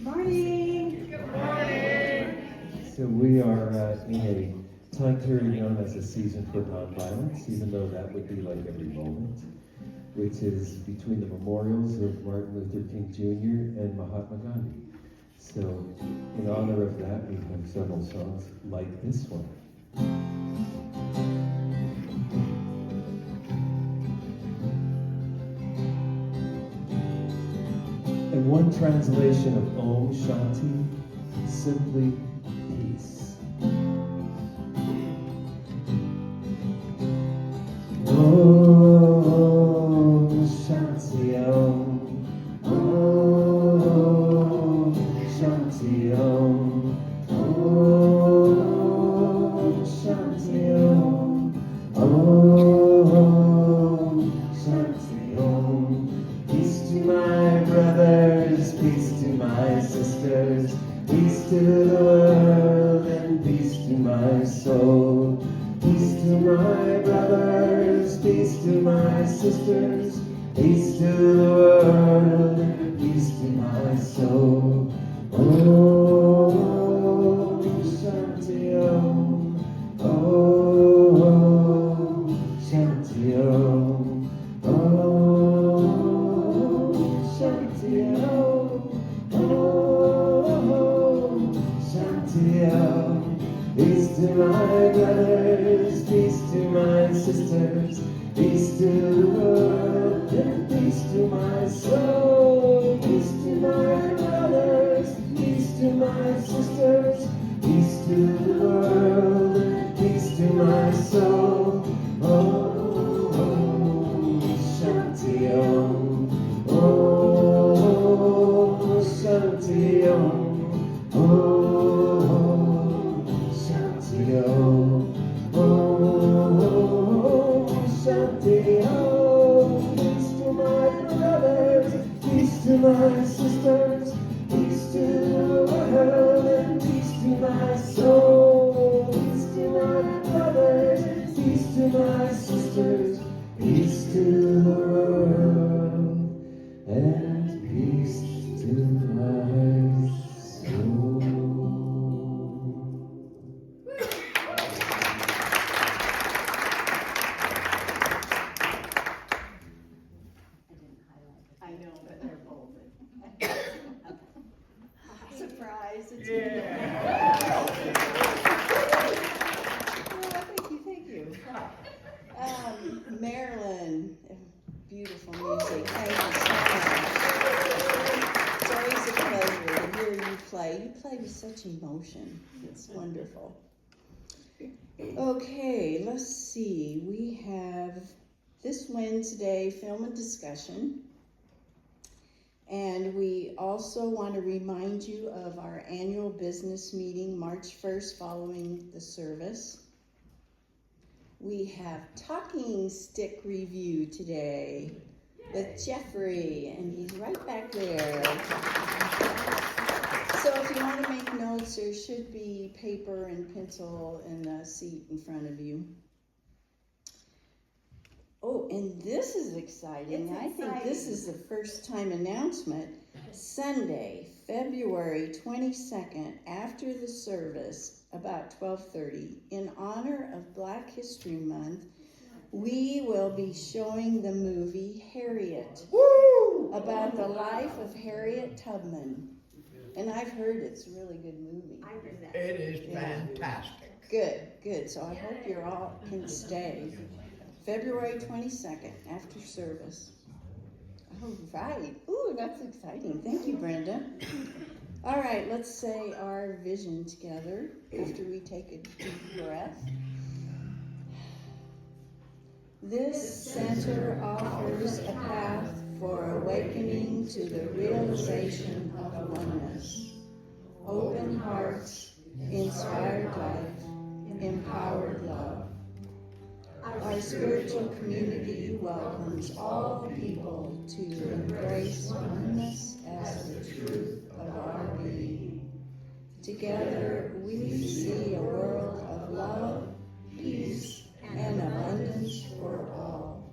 Morning. Good morning. So we are in a time period known as a season for nonviolence, even though that would be like every moment, which is between the memorials of Martin Luther King Jr. and Mahatma Gandhi. So in honor of that, we have several songs like this one. And one translation of Om Shanti, simply peace. Om Shanti Om. Om Shanti Om. Om Shanti Om. Om Shanti Om. Peace to my brothers, peace to my sisters, peace to the world and peace to my soul. Peace to my brothers, peace to my sisters, peace to the world and peace to my soul. Om Shanti Om. Om Shanti Om. Om Shanti Om. Om Shanti Om. Peace to my brothers, peace to my sisters, peace to the world, and peace to my soul. Peace to my brothers, peace to my sisters, peace to the world, and peace to my soul. Om Shanti Om. Om Shanti Om. Om Shanti Om. Om Shanti Om. Peace to my brothers, peace to my sisters, peace to the world and peace to my soul. Peace to my brothers, peace to my sisters, peace to the world and peace to my soul. I know, but they're bolded. Surprise, it's me. Thank you. Marilyn, beautiful music. Thank you so much. It's always a pleasure to hear you play. You play with such emotion. It's wonderful. Okay, let's see. We have this Wednesday film and discussion. And we also want to remind you of our annual business meeting, March 1st, following the service. We have talking stick review today with Jeffrey, and he's right back there. So if you want to make notes, there should be paper and pencil in the seat in front of you. Oh, and this is exciting. I think this is the first time announcement. Sunday, February 22nd, after the service, about 12:30, in honor of Black History Month, we will be showing the movie Harriet, about the life of Harriet Tubman. And I've heard it's a really good movie. I heard that. It is fantastic. Good. So I hope you all can stay. February 22nd, after service. All right. Ooh, that's exciting. Thank you, Brenda. All right, let's say our vision together after we take a deep breath. This center offers a path for awakening to the realization of oneness. Open hearts, inspired life, empowered love. Our spiritual community welcomes all people to embrace oneness as the truth of our being. Together we see a world of love, peace, and abundance for all.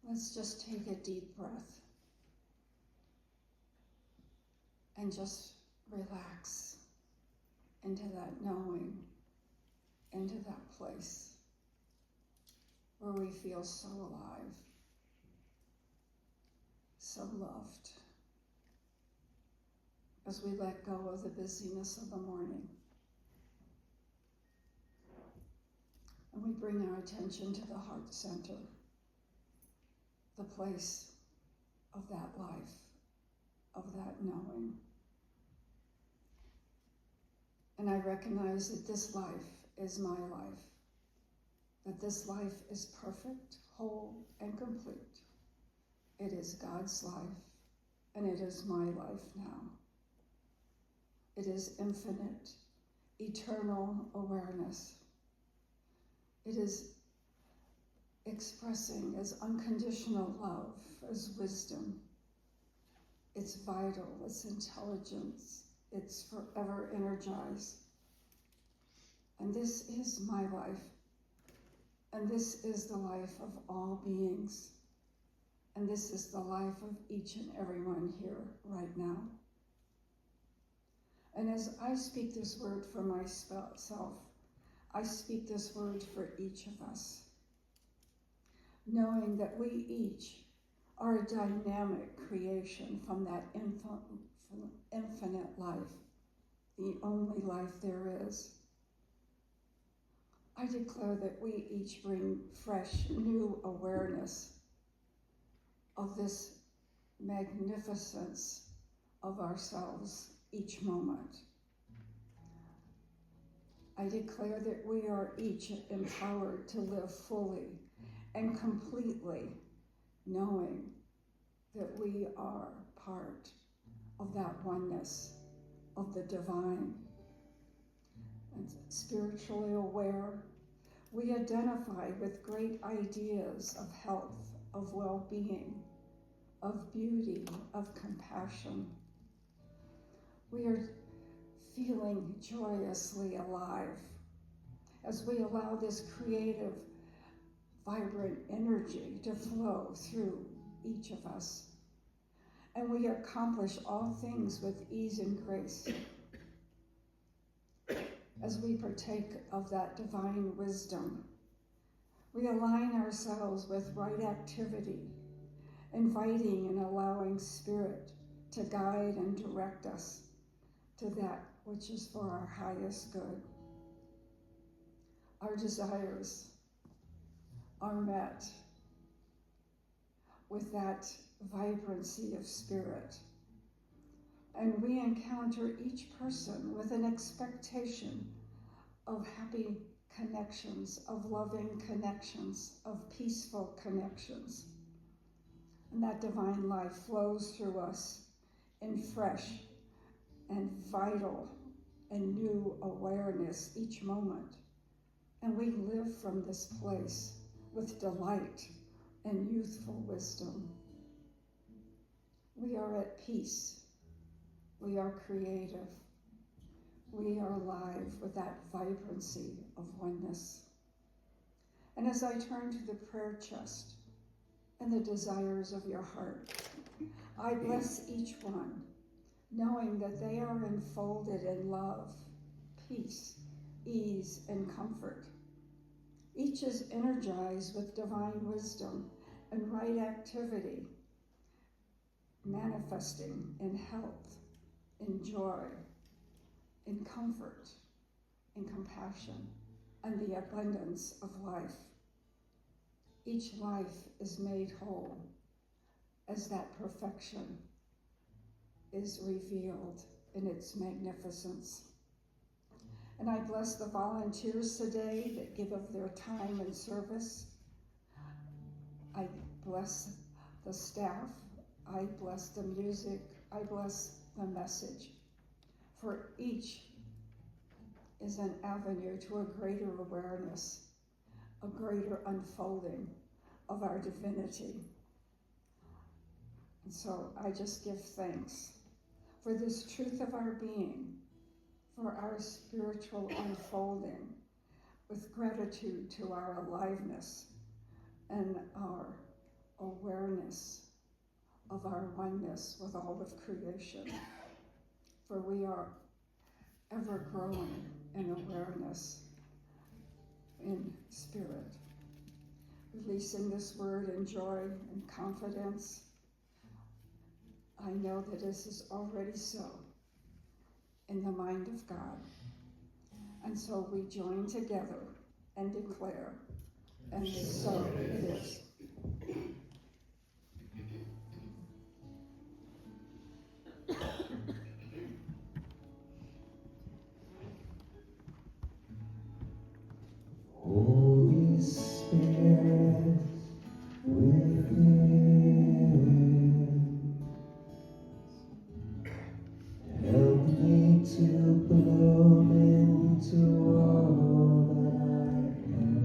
Let's just take a deep breath and just relax into that knowing, into that place where we feel so alive, so loved, as we let go of the busyness of the morning. And we bring our attention to the heart center, the place of that life, of that knowing. And I recognize that this life is my life, that this life is perfect, whole, and complete. It is God's life, and it is my life now. It is infinite, eternal awareness. It is expressing as unconditional love, as wisdom. It's vital, it's intelligence, it's forever energized. And this is my life. And this is the life of all beings. And this is the life of each and every one here right now. And as I speak this word for myself, I speak this word for each of us, knowing that we each are a dynamic creation from that infinite life, the only life there is. I declare that we each bring fresh, new awareness of this magnificence of ourselves each moment. I declare that we are each empowered to live fully and completely, knowing that we are part of that oneness of the divine. And spiritually aware, we identify with great ideas of health, of well-being, of beauty, of compassion. We are feeling joyously alive as we allow this creative, vibrant energy to flow through each of us. And we accomplish all things with ease and grace as we partake of that divine wisdom. We align ourselves with right activity, inviting and allowing Spirit to guide and direct us to that which is for our highest good. Our desires are met with that vibrancy of spirit. And we encounter each person with an expectation of happy connections, of loving connections, of peaceful connections. And that divine life flows through us in fresh and vital and new awareness each moment. And we live from this place with delight and youthful wisdom. We are at peace. We are creative. We are alive with that vibrancy of oneness. And as I turn to the prayer chest and the desires of your heart, I bless each one, knowing that they are enfolded in love, peace, ease, and comfort. Each is energized with divine wisdom and right activity, manifesting in health, in joy, in comfort, in compassion, and the abundance of life. Each life is made whole as that perfection is revealed in its magnificence. And I bless the volunteers today that give of their time and service. I bless the staff. I bless the music. I bless the message. For each is an avenue to a greater awareness, a greater unfolding of our divinity. And so I just give thanks for this truth of our being, for our spiritual unfolding, with gratitude to our aliveness and our awareness of our oneness with all of creation. For we are ever growing in awareness, in spirit. Releasing this word in joy and confidence. I know that this is already so in the mind of God. And so we join together and declare, and so it is. Holy Spirit within, help me to bloom into all that I am.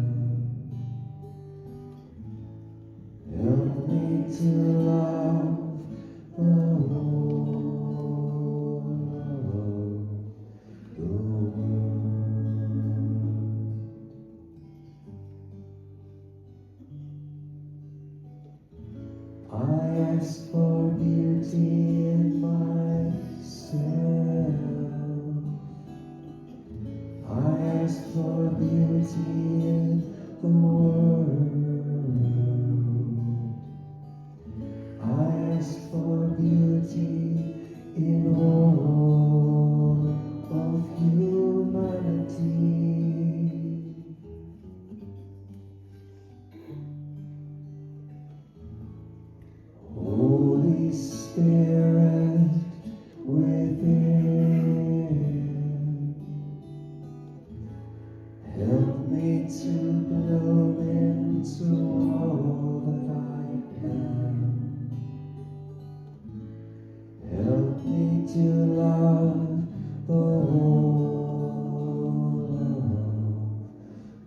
Help me to love the whole of the world. I ask for beauty in myself. I ask for beauty in the world. I ask for beauty in all of humanity. Holy Spirit within, help me to bloom into all that I am. Help me to love the whole of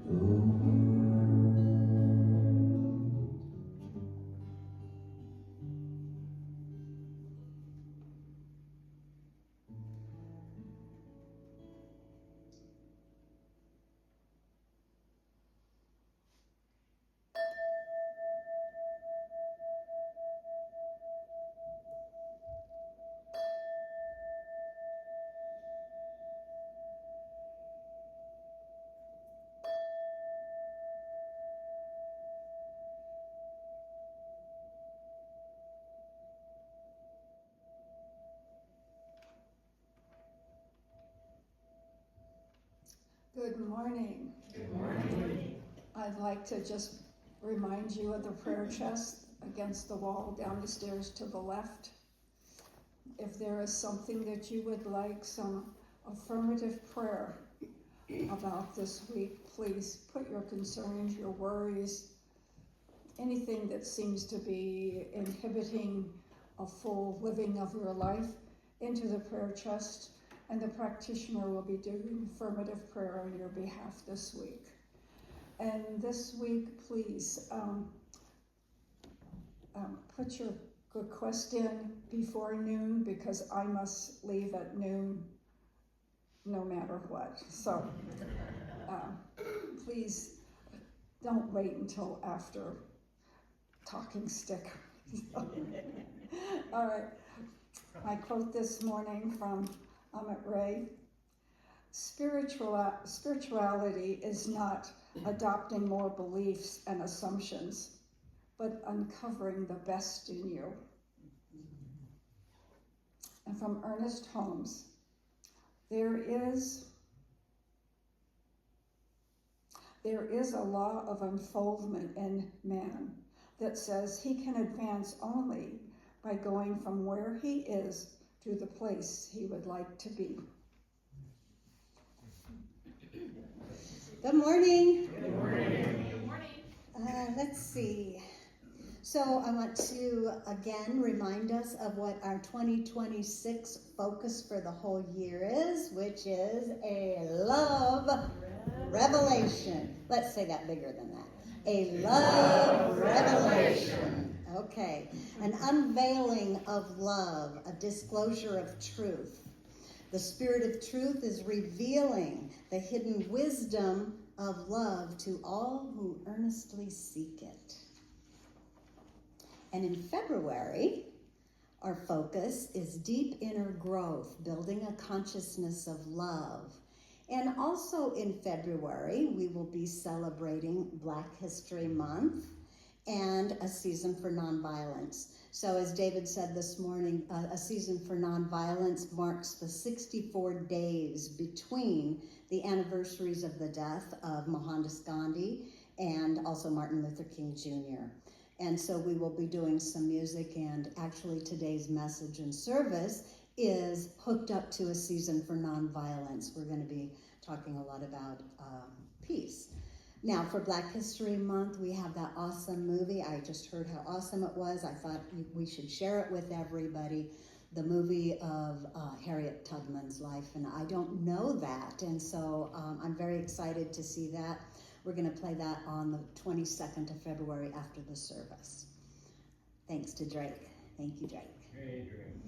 the world. Good morning. Good morning. I'd like to just remind you of the prayer chest against the wall down the stairs to the left. If there is something that you would like some affirmative prayer about this week, please put your concerns, your worries, anything that seems to be inhibiting a full living of your life into the prayer chest, and the practitioner will be doing affirmative prayer on your behalf this week. And this week, please put your request in before noon, because I must leave at noon no matter what. So please don't wait until after talking stick. All right, my quote this morning from Amit Ray: spirituality is not adopting more beliefs and assumptions, but uncovering the best in you. And from Ernest Holmes: there is a law of unfoldment in man that says he can advance only by going from where he is to the place he would like to be. Good morning. Good morning. Good morning. Let's see. So I want to again remind us of what our 2026 focus for the whole year is, which is a love revelation. Let's say that bigger than that. A love revelation. Okay. An unveiling of love, a disclosure of truth. The Spirit of Truth is revealing the hidden wisdom of love to all who earnestly seek it. And in February, our focus is deep inner growth, building a consciousness of love. And also in February, we will be celebrating Black History Month and a season for nonviolence. So as David said this morning, a season for nonviolence marks the 64 days between the anniversaries of the death of Mohandas Gandhi and also Martin Luther King Jr. And so we will be doing some music, and actually today's message and service is hooked up to a season for nonviolence. We're going to be talking a lot about peace. Now, for Black History Month, we have that awesome movie. I just heard how awesome it was. I thought we should share it with everybody. The movie of Harriet Tubman's life, and I don't know that, and so I'm very excited to see that. We're going to play that on the 22nd of February after the service. Thanks to Drake. Thank you, Drake. Hey, Drake.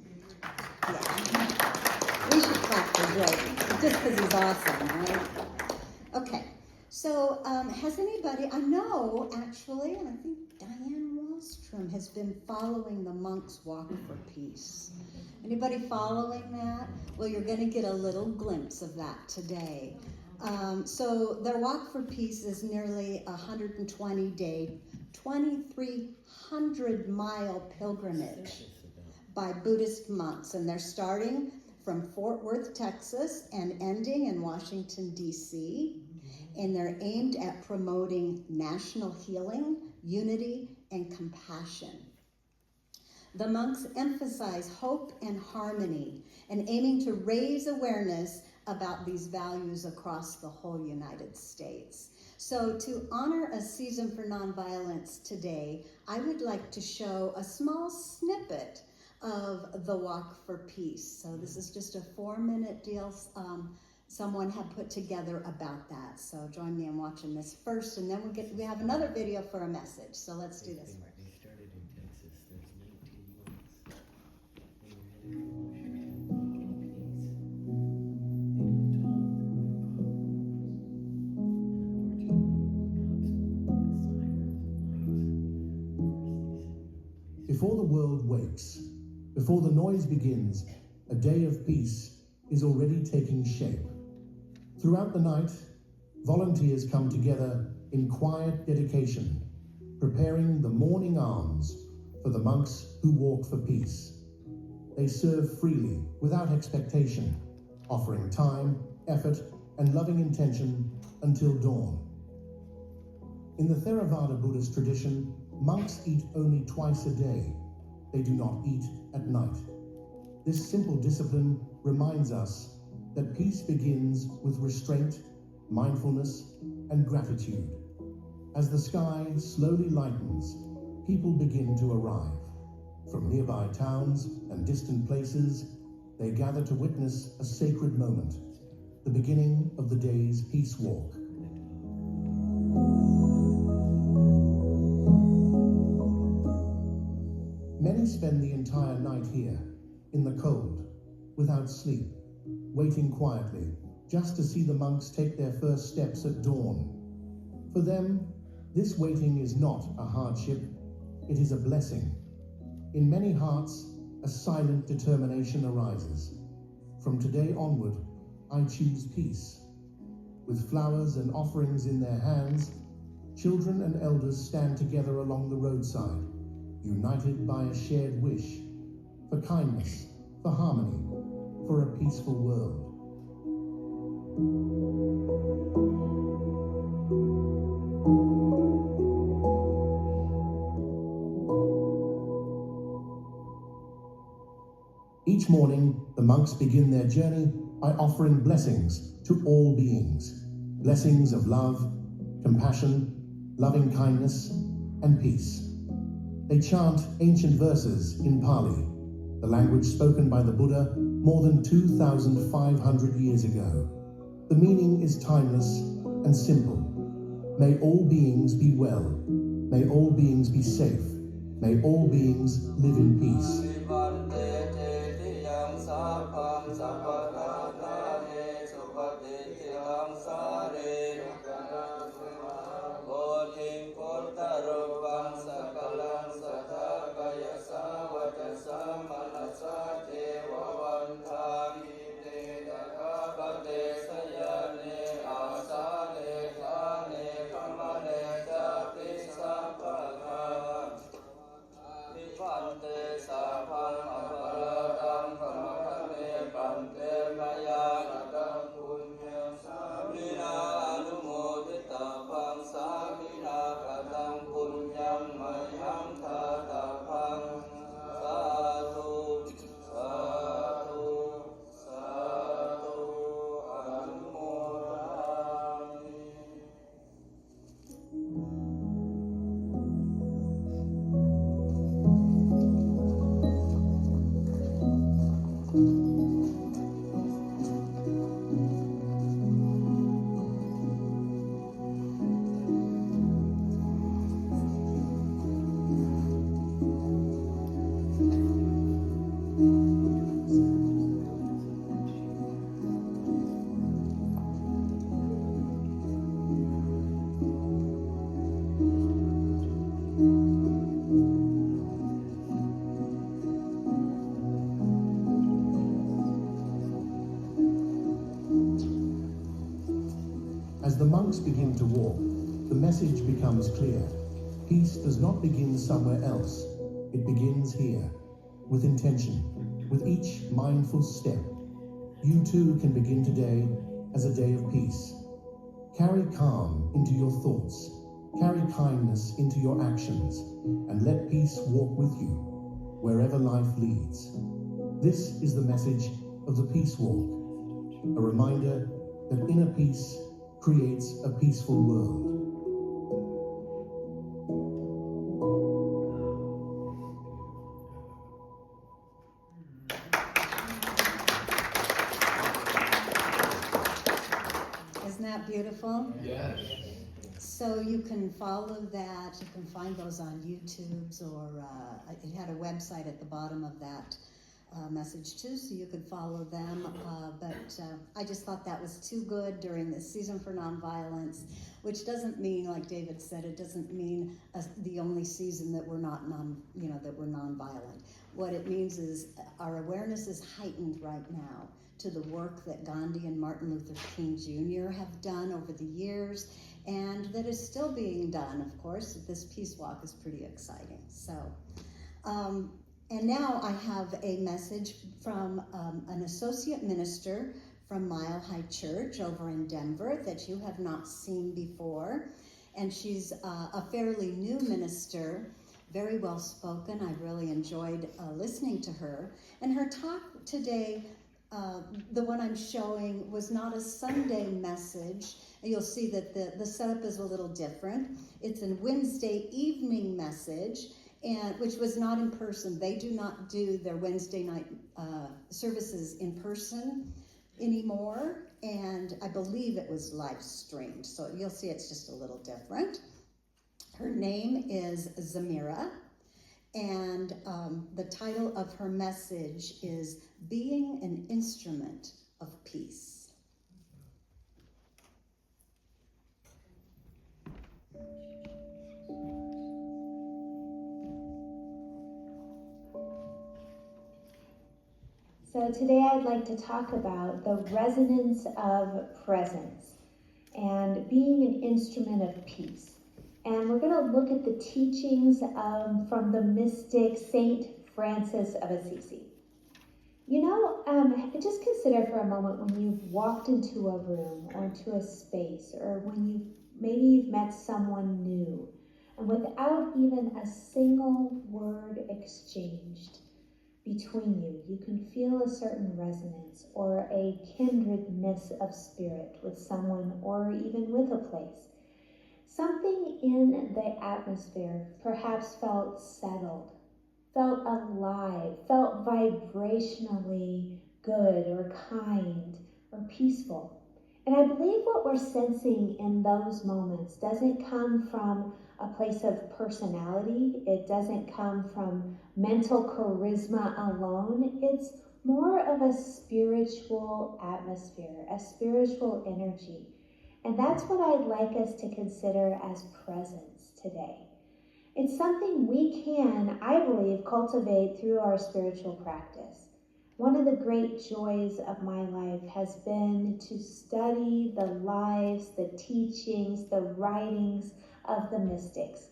Yeah. We should clap for Drake, just because he's awesome, right? Okay. So, has anybody, I know actually, and I think Diane Wallstrom has been following the Monks Walk for Peace. Anybody following that? Well, you're going to get a little glimpse of that today. So their Walk for Peace is nearly 120-day, 2,300-mile pilgrimage by Buddhist monks, and they're starting from Fort Worth, Texas, and ending in Washington, D.C., and they're aimed at promoting national healing, unity, and compassion. The monks emphasize hope and harmony and aiming to raise awareness about these values across the whole United States. So to honor a season for nonviolence today, I would like to show a small snippet of the Walk for Peace. So this is just a 4-minute deal someone had put together about that. So join me in watching this first, and then we have another video for a message. So let's do this first. They started in Texas. There's 19 months. They were headed for Washington. Before the world wakes, before the noise begins, a day of peace is already taking shape. Throughout the night, volunteers come together in quiet dedication, preparing the morning arms for the monks who walk for peace. They serve freely, without expectation, offering time, effort, and loving intention until dawn. In the Theravada Buddhist tradition, monks eat only twice a day. They do not eat at night. This simple discipline reminds us that peace begins with restraint, mindfulness, and gratitude. As the sky slowly lightens, people begin to arrive. From nearby towns and distant places, they gather to witness a sacred moment, the beginning of the day's peace walk. Many spend the entire night here, in the cold, without sleep, waiting quietly, just to see the monks take their first steps at dawn. For them, this waiting is not a hardship, it is a blessing. In many hearts, a silent determination arises. From today onward, I choose peace. With flowers and offerings in their hands, children and elders stand together along the roadside, united by a shared wish for kindness, for harmony, for a peaceful world. Each morning, the monks begin their journey by offering blessings to all beings. Blessings of love, compassion, loving kindness, and peace. They chant ancient verses in Pali, the language spoken by the Buddha more than 2,500 years ago. The meaning is timeless and simple. May all beings be well. May all beings be safe. May all beings live in peace. monks begin to walk, the message becomes clear. Peace does not begin somewhere else. It begins here, with intention, with each mindful step. You too can begin today as a day of peace. Carry calm into your thoughts, carry kindness into your actions, and let peace walk with you, wherever life leads. This is the message of the Peace Walk, a reminder that inner peace creates a peaceful world. Isn't that beautiful? Yes. So you can follow that, you can find those on YouTube's, or it had a website at the bottom of that message too, so you could follow them. But I just thought that was too good during this season for nonviolence, which doesn't mean, like David said, it doesn't mean the only season that we're not that we're nonviolent. What it means is our awareness is heightened right now to the work that Gandhi and Martin Luther King Jr. have done over the years, and that is still being done, of course. This Peace Walk is pretty exciting. So, and now I have a message from an associate minister from Mile High Church over in Denver that you have not seen before. And she's a fairly new minister, very well spoken. I really enjoyed listening to her. And her talk today, the one I'm showing, was not a Sunday message. You'll see that the setup is a little different. It's a Wednesday evening message, and which was not in person. They do not do their Wednesday night services in person anymore, and I believe it was live streamed. So you'll see it's just a little different. Her name is Zamira, and the title of her message is Being an Instrument of Peace. So today I'd like to talk about the resonance of presence and being an instrument of peace. And we're going to look at the teachings from the mystic Saint Francis of Assisi. You know, just consider for a moment when you've walked into a room or into a space, or when maybe you've met someone new, and without even a single word exchanged between you, you can feel a certain resonance or a kindredness of spirit with someone or even with a place. Something in the atmosphere perhaps felt settled, felt alive, felt vibrationally good or kind or peaceful. And I believe what we're sensing in those moments doesn't come from a place of personality. It doesn't come from mental charisma alone. It's more of a spiritual atmosphere, a spiritual energy. And that's what I'd like us to consider as presence today. It's something we can, I believe, cultivate through our spiritual practice. One of the great joys of my life has been to study the lives, the teachings, the writings of the mystics.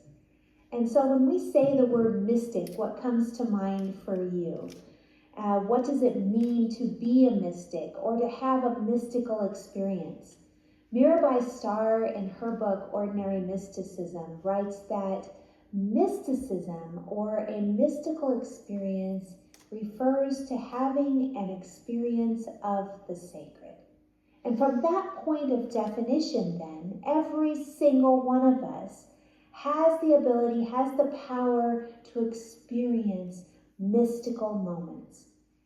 And so when we say the word mystic, what comes to mind for you? What does it mean to be a mystic or to have a mystical experience? Mirabai Starr, in her book, Ordinary Mysticism, writes that mysticism, or a mystical experience, refers to having an experience of the sacred. And from that point of definition, then, every single one of us has the ability, has the power to experience mystical moments.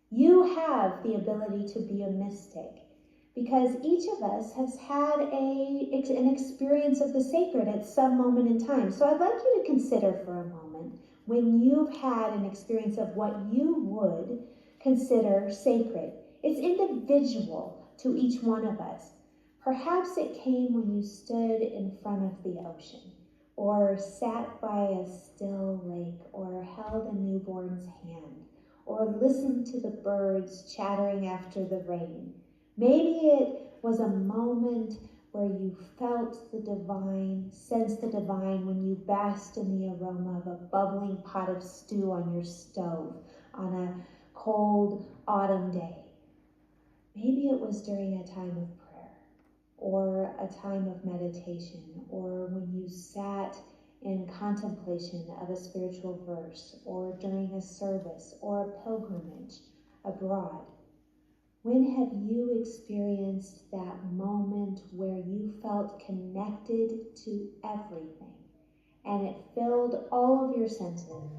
You have the ability to be a mystic, because each of us has had an experience of the sacred at some moment in time. So I'd like you to consider for a moment when you've had an experience of what you would consider sacred. It's individual to each one of us. Perhaps it came when you stood in front of the ocean, or sat by a still lake, or held a newborn's hand, or listened to the birds chattering after the rain. Maybe it was a moment where you felt the divine, sensed the divine when you basked in the aroma of a bubbling pot of stew on your stove on a cold autumn day. Maybe it was during a time of prayer or a time of meditation, or when you sat in contemplation of a spiritual verse, or during a service or a pilgrimage abroad. When have you experienced that moment where you felt connected to everything and it filled all of your senses?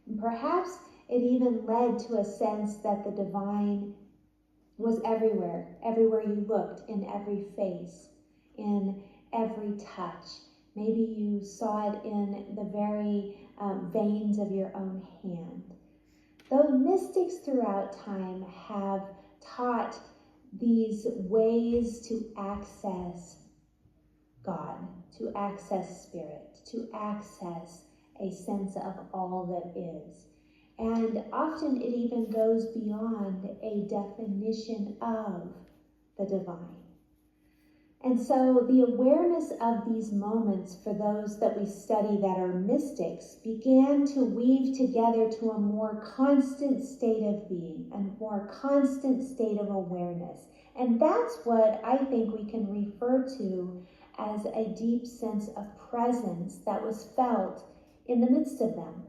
And perhaps it even led to a sense that the divine was everywhere you looked, in every face, in every touch. Maybe you saw it in the very veins of your own hand. Though mystics throughout time have taught these ways to access God, to access spirit, to access a sense of all that is. And often it even goes beyond a definition of the divine. And so the awareness of these moments for those that we study that are mystics began to weave together to a more constant state of being, a more constant state of awareness. And that's what I think we can refer to as a deep sense of presence that was felt in the midst of them.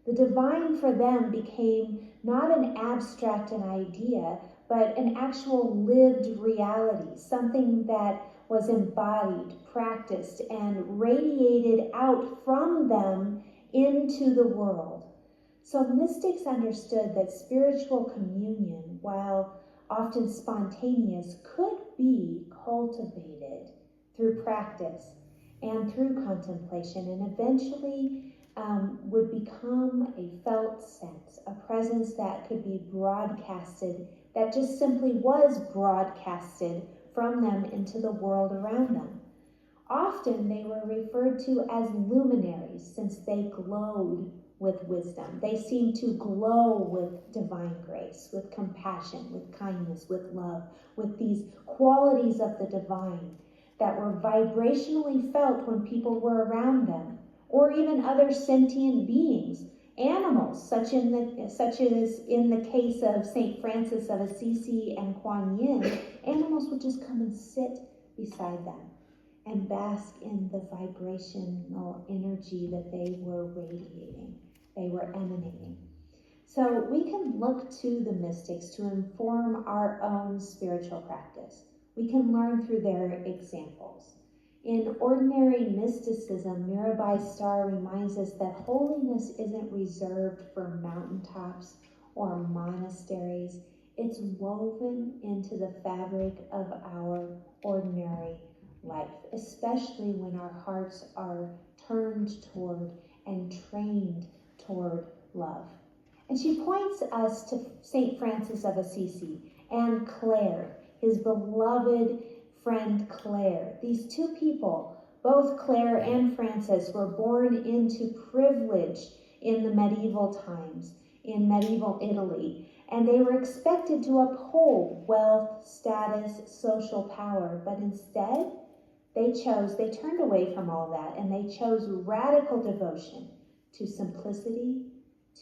The divine for them became not an abstract idea, but an actual lived reality, something that was embodied, practiced, and radiated out from them into the world. So mystics understood that spiritual communion, while often spontaneous, could be cultivated through practice and through contemplation, and eventually would become a felt sense, a presence that could be broadcasted, that just simply was broadcasted from them into the world around them. Often they were referred to as luminaries since they glowed with wisdom. They seemed to glow with divine grace, with compassion, with kindness, with love, with these qualities of the divine that were vibrationally felt when people were around them, or even other sentient beings, animals, such as in the case of St. Francis of Assisi and Kuan Yin. Animals would just come and sit beside them and bask in the vibrational energy that they were radiating, they were emanating. So we can look to the mystics to inform our own spiritual practice. We can learn through their examples. In ordinary mysticism, Mirabai Starr reminds us that holiness isn't reserved for mountaintops or monasteries. It's woven into the fabric of our ordinary life, especially when our hearts are turned toward and trained toward love. And she points us to St. Francis of Assisi and Clare, his beloved friend Clare. These two people, both Clare and Francis, were born into privilege in the medieval times, in medieval Italy, and they were expected to uphold wealth, status, social power, but instead they turned away from all that, and they chose radical devotion to simplicity,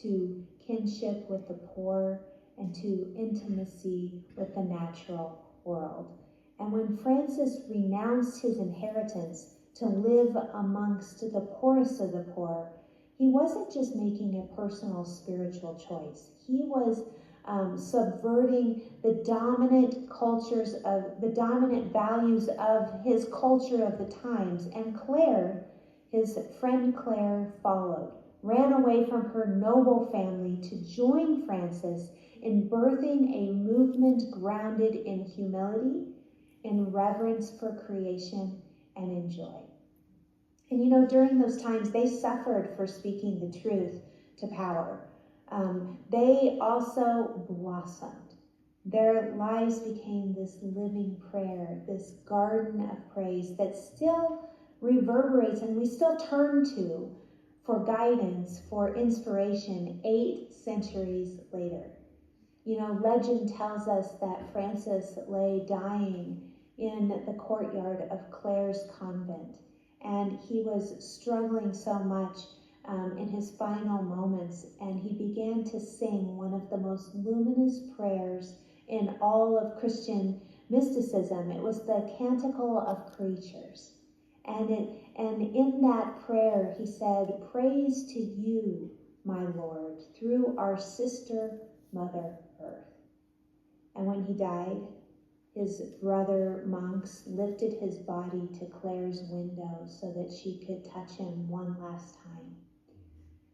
to kinship with the poor, and to intimacy with the natural world. And when Francis renounced his inheritance to live amongst the poorest of the poor, he wasn't just making a personal spiritual choice. He was subverting the dominant values of his culture of the times. And Clare, his friend Clare, followed, ran away from her noble family to join Francis in birthing a movement grounded in humility, in reverence for creation, and in joy. And during those times, they suffered for speaking the truth to power. They also blossomed. Their lives became this living prayer, this garden of praise that still reverberates and we still turn to for guidance, for inspiration 8 centuries later. Legend tells us that Francis lay dying in the courtyard of Claire's convent. And he was struggling so much in his final moments, and he began to sing one of the most luminous prayers in all of Christian mysticism. It was the Canticle of Creatures. And in that prayer, he said, "Praise to you, my Lord, through our sister, Mother Earth." And when he died, his brother monks lifted his body to Claire's window so that she could touch him one last time.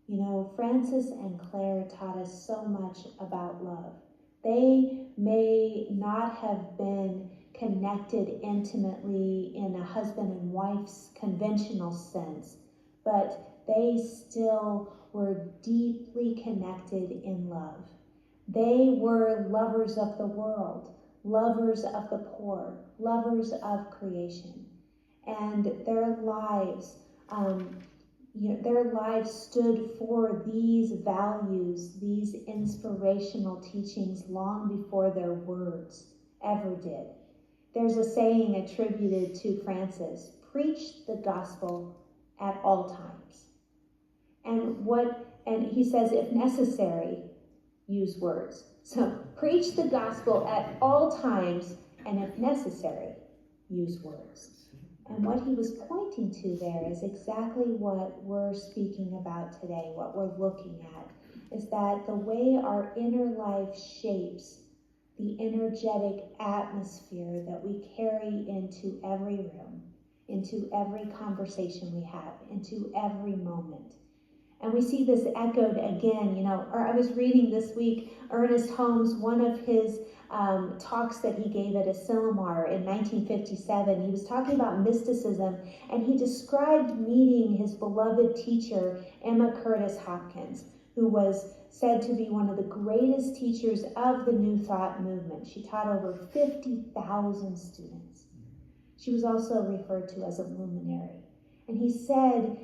You know, Francis and Claire taught us so much about love. They may not have been connected intimately in a husband and wife's conventional sense, but they still were deeply connected in love. They were lovers of the world, lovers of the poor, lovers of creation. And their lives, their lives stood for these values, these inspirational teachings long before their words ever did. There's a saying attributed to Francis: preach the gospel at all times. And he says, if necessary, use words. So preach the gospel at all times, and if necessary, use words. And what he was pointing to there is exactly what we're speaking about today, what we're looking at, is that the way our inner life shapes the energetic atmosphere that we carry into every room, into every conversation we have, into every moment. And we see this echoed again, or I was reading this week, Ernest Holmes, one of his talks that he gave at Asilomar in 1957. He was talking about mysticism, and he described meeting his beloved teacher, Emma Curtis Hopkins, who was said to be one of the greatest teachers of the New Thought movement. She taught over 50,000 students. She was also referred to as a luminary. And he said,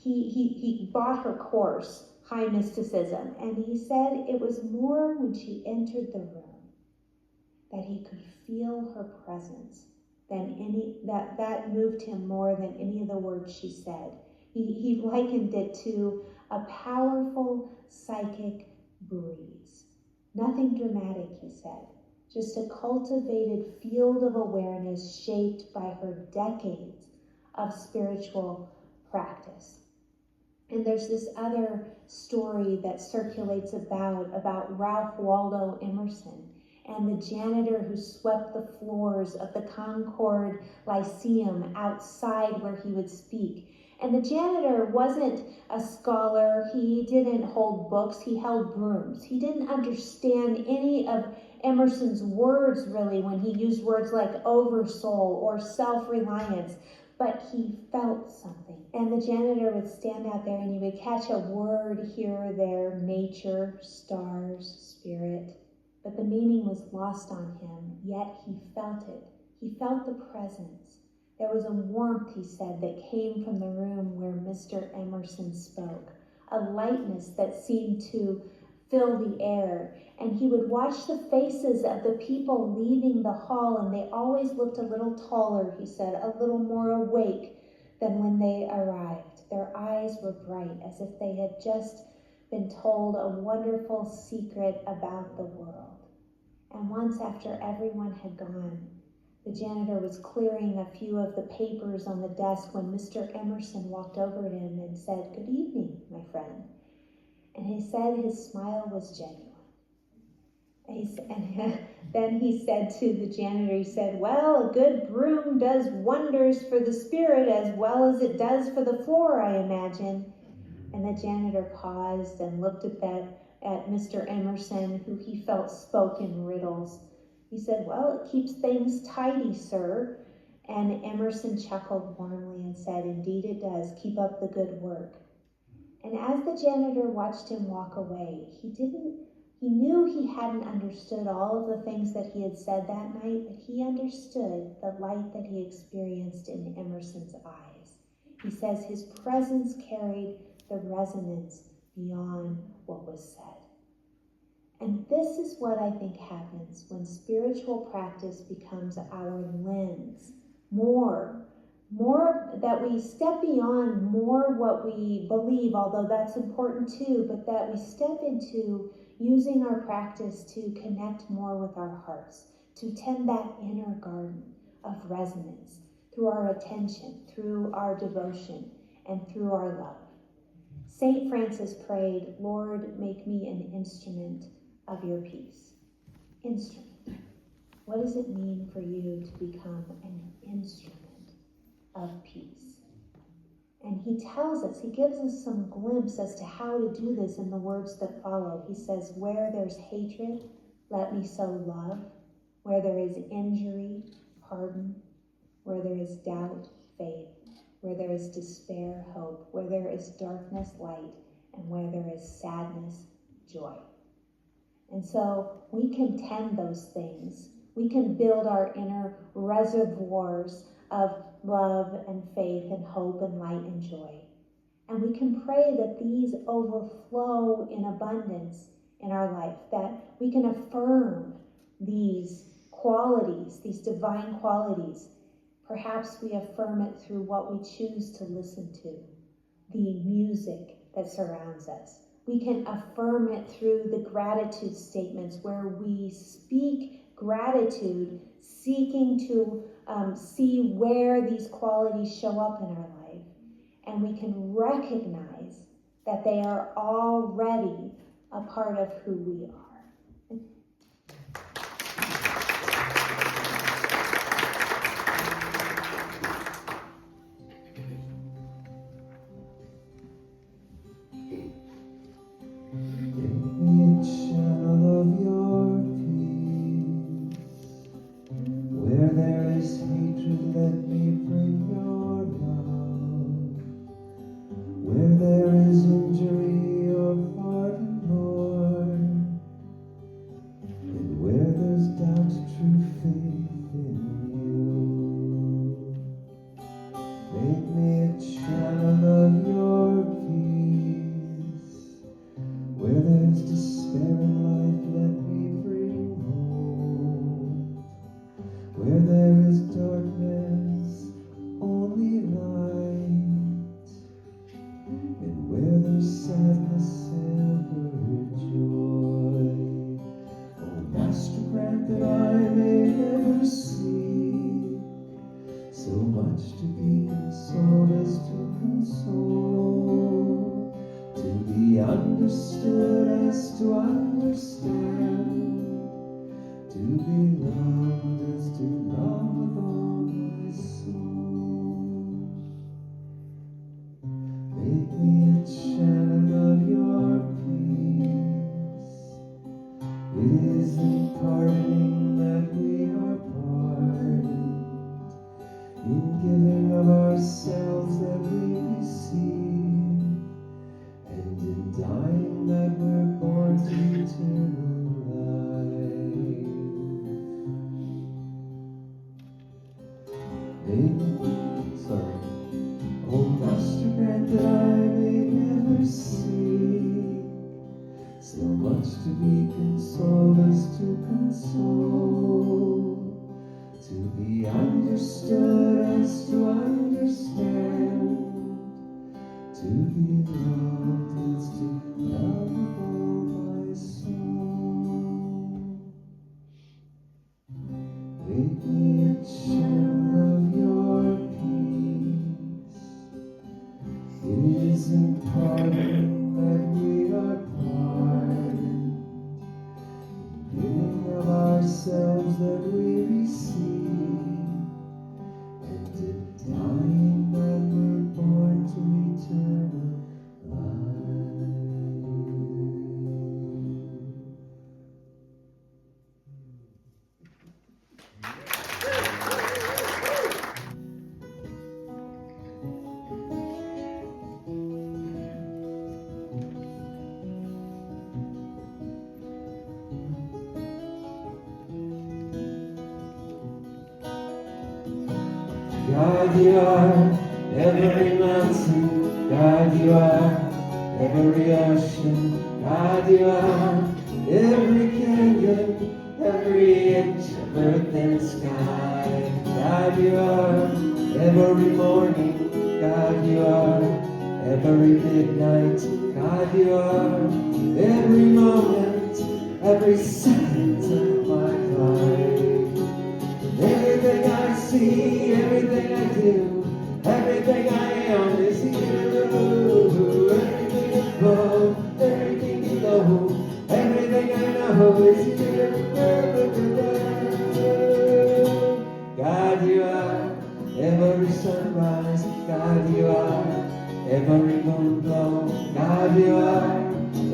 he bought her course, High Mysticism, and he said it was more when she entered the room that he could feel her presence that moved him more than any of the words she said. He likened it to a powerful psychic breeze. Nothing dramatic, he said, just a cultivated field of awareness shaped by her decades of spiritual practice. And there's this other story that circulates about Ralph Waldo Emerson and the janitor who swept the floors of the Concord Lyceum outside where he would speak. And the janitor wasn't a scholar. He didn't hold books. He held brooms. He didn't understand any of Emerson's words, really, when he used words like oversoul or self-reliance. But he felt something. And the janitor would stand out there and he would catch a word here or there, nature, stars, spirit. But the meaning was lost on him, yet he felt it. He felt the presence. There was a warmth, he said, that came from the room where Mr. Emerson spoke, a lightness that seemed to fill the air. And he would watch the faces of the people leaving the hall, and they always looked a little taller, he said, a little more awake than when they arrived. Their eyes were bright, as if they had just been told a wonderful secret about the world. And once after everyone had gone, the janitor was clearing a few of the papers on the desk when Mr. Emerson walked over to him and said, "Good evening, my friend." And he said his smile was genuine. And then he said to the janitor, he said, "Well, a good broom does wonders for the spirit as well as it does for the floor, I imagine." And the janitor paused and looked at Mr. Emerson, who he felt spoke in riddles. He said, "Well, it keeps things tidy, sir." And Emerson chuckled warmly and said, "Indeed it does. Keep up the good work." And as the janitor watched him walk away, he knew he hadn't understood all of the things that he had said that night, but he understood the light that he experienced in Emerson's eyes. He says his presence carried the resonance beyond what was said. And this is what I think happens when spiritual practice becomes our lens. More that we step beyond more what we believe, although that's important too, but that we step into using our practice to connect more with our hearts, to tend that inner garden of resonance through our attention, through our devotion, and through our love. St. Francis prayed, "Lord, make me an instrument of your peace." Instrument. What does it mean for you to become an instrument of peace? And he tells us, he gives us some glimpse as to how to do this in the words that follow. He says, "Where there's hatred, let me sow love. Where there is injury, pardon. Where there is doubt, faith. Where there is despair, hope. Where there is darkness, light. And where there is sadness, joy." And so we can tend those things. We can build our inner reservoirs of love and faith and hope and light and joy. And we can pray that these overflow in abundance in our life, that we can affirm these qualities, these divine qualities. Perhaps we affirm it through what we choose to listen to, the music that surrounds us. We can affirm it through the gratitude statements where we speak gratitude, seeking to see where these qualities show up in our life. And we can recognize that they are already a part of who we are. Channel of your peace. Where there is hatred, let me bring your love. Where there is injury, your pardon, Lord. And where there's doubt, true faith in you. Make me a channel of your peace. Where there's despair in life, let me bring hope. Where there is darkness, only light. And where there's sadness, ever joy. Oh, Master, grant that I may never see so much to be consoled as to console, to be understood as to understand, to be loved as to love with all my soul. Make me a channel of your peace. It is in pardoning that we are pardoned, in giving of ourselves that we receive, and in dying that we're born to eternal life. Oh, Master, grant that I may never see so much to be consoled as to console, to be understood as to understand, to be loved as to love with all my soul. Make me a channel of your peace. It is in pardon that we are pardoned, in giving of ourselves that we receive, and in dying that we're born to eternal life. God, you are every mountain. God, you are every ocean. God, you are every canyon, every inch of earth and sky. God, you are every morning. God, you are every midnight. God, you are every moment, every second of my life. Everything I see, everything I do, everything I am is you. Everything above, everything below, everything I know is you. God, you are every sunrise. God, you are every moon glow. God, you are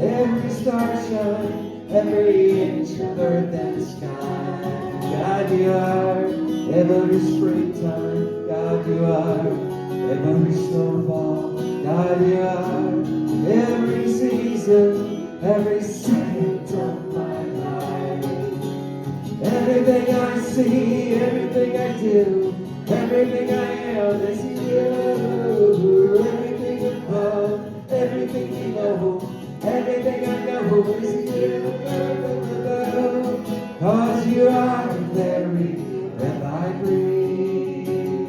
every star shine, every inch of earth and sky. God, you are every springtime. God, you are every snowfall. God, you are every season, every second of my life. Everything I see, everything I do, everything I am is you. Everything above, everything below, everything I know is you. 'Cause you are the very breath I breathe,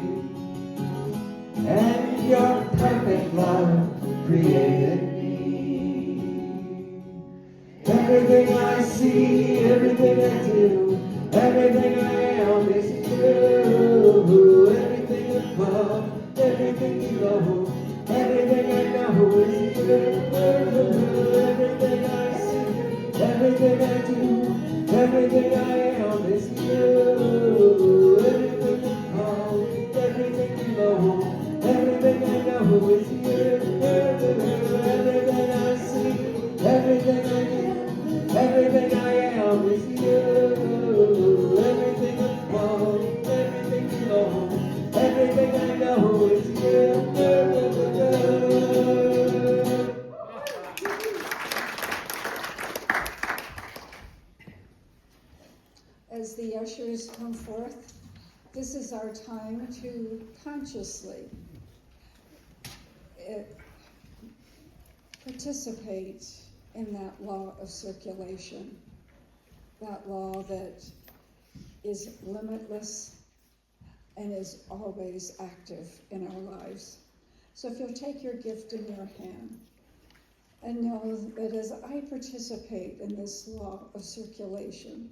and your perfect love created me. Everything I see, everything I do, everything I am is you. Everything above, everything below, everything I know is you. Everything I see, everything I do, everything I am is you. Everything above, everything below, everything I know is you. Everything I see, everything I do, everything I am is you. Everything above, everything below, everything I know is you. As the ushers come forth, this is our time to consciously participate in that law of circulation, that law that is limitless and is always active in our lives. So if you'll take your gift in your hand and know that as I participate in this law of circulation,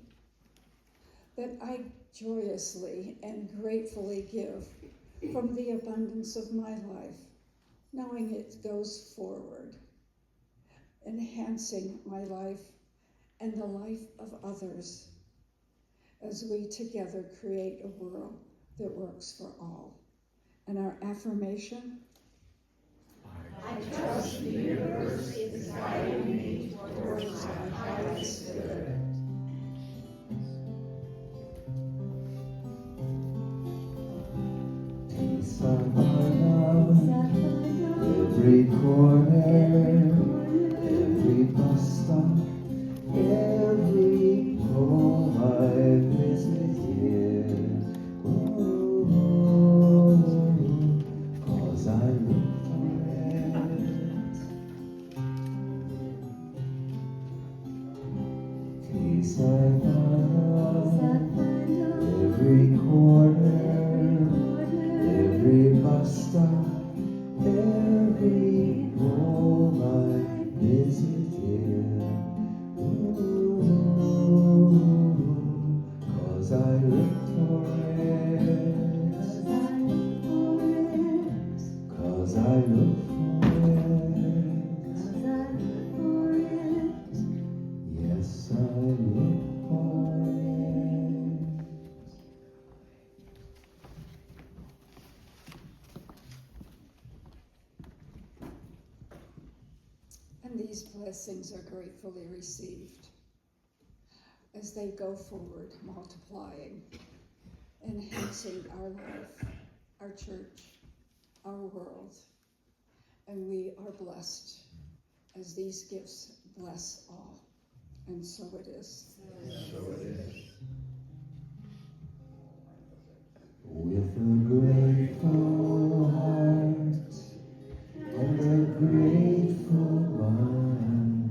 that I joyously and gratefully give from the abundance of my life, knowing it goes forward, enhancing my life and the life of others as we together create a world that works for all. And our affirmation: I trust the universe is guiding me towards my highest good. Peace of my love, every corner, every bus stop, every home I visited. Oh, 'cause I look for it. Peace I find, every corner, every bus stop, every home I visited. Ooh, 'cause I looked for it. 'Cause I looked for it. Yes, I looked for it. And these blessings are gratefully received as they go forward, multiplying, enhancing our life, our church, our world. And we are blessed as these gifts bless all. And so it is. So it is. With a grateful heart and a grateful mind,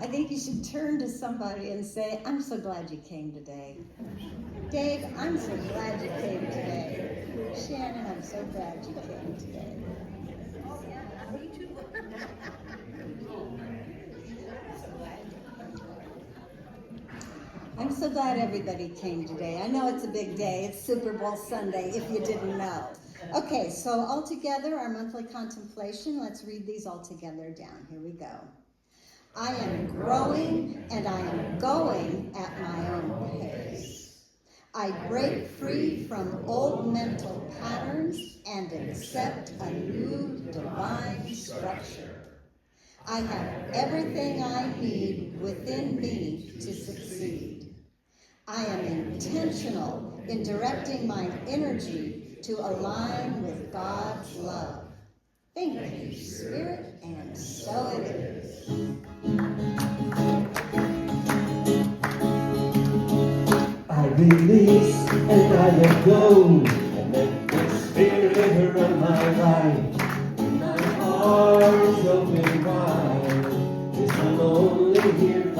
I think you should turn to somebody and say, I'm so glad you came today. Dave, I'm so glad you came today. Shannon, I'm so glad you came today. I'm so glad everybody came today. I know it's a big day. It's Super Bowl Sunday, if you didn't know. Okay, so all together, our monthly contemplation. Let's read these all together down. Here we go. I am growing and I am going at my own pace. I break free from old mental patterns and accept a new divine structure. I have everything I need within me to succeed. I am intentional in directing my energy to align with God's love. Thank you, Spirit, and so it is. I release and I let go, and let the Spirit run my life. My heart is open wide, 'cause I'm only here